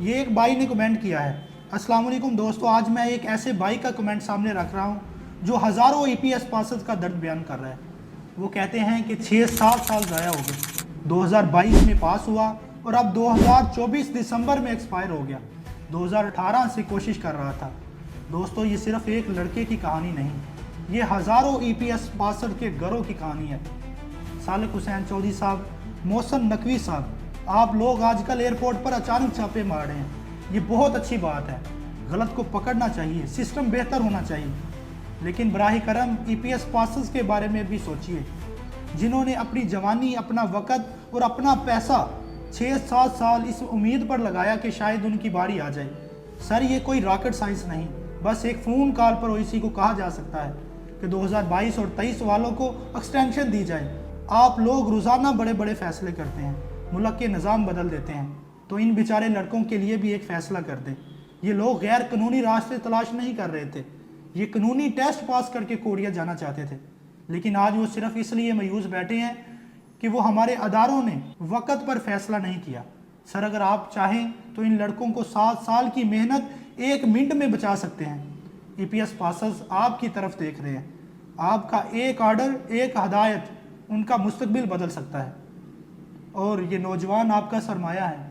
ये एक भाई ने कमेंट किया है। अस्सलाम वालेकुम दोस्तों, आज मैं एक ऐसे भाई का कमेंट सामने रख रहा हूँ जो हज़ारों ईपीएस पासेस का दर्द बयान कर रहा है। वो कहते हैं कि 6-7 साल ज़ाया हो गए। 2022 में पास हुआ और अब 2024 दिसंबर में एक्सपायर हो गया। 2018 से कोशिश कर रहा था। दोस्तों, ये सिर्फ एक लड़के की कहानी नहीं, ये हज़ारों ईपीएस पासर के घरों की कहानी है। सालिक हुसैन चौधरी साहब, मोहसन नकवी साहब, आप लोग आजकल एयरपोर्ट पर अचानक छापे मार रहे हैं। ये बहुत अच्छी बात है। गलत को पकड़ना चाहिए, सिस्टम बेहतर होना चाहिए। लेकिन बराही करम ईपीएस पासेस के बारे में भी सोचिए, जिन्होंने अपनी जवानी, अपना वक़्त और अपना पैसा 6-7 साल इस उम्मीद पर लगाया कि शायद उनकी बारी आ जाए। सर, ये कोई रॉकेट साइंस नहीं, बस एक फ़ोन कॉल पर ओईसी को कहा जा सकता है कि 2022 और 23 वालों को एक्सटेंशन दी जाए। आप लोग रोज़ाना बड़े बड़े फ़ैसले करते हैं, मुल्क के निज़ाम बदल देते हैं, तो इन बेचारे लड़कों के लिए भी एक फ़ैसला कर दें। ये लोग गैर कानूनी रास्ते तलाश नहीं कर रहे थे, ये कानूनी टेस्ट पास करके कोरिया जाना चाहते थे। लेकिन आज वो सिर्फ इसलिए मायूस बैठे हैं कि वो हमारे अदारों ने वक़्त पर फैसला नहीं किया। सर, अगर आप चाहें तो इन लड़कों को 7 साल की मेहनत 1 मिनट में बचा सकते हैं। ईपीएस पासेस आपकी तरफ देख रहे हैं। आपका एक आर्डर, एक हदायत उनका मुस्तकबिल बदल सकता है। और ये नौजवान आपका सरमाया है।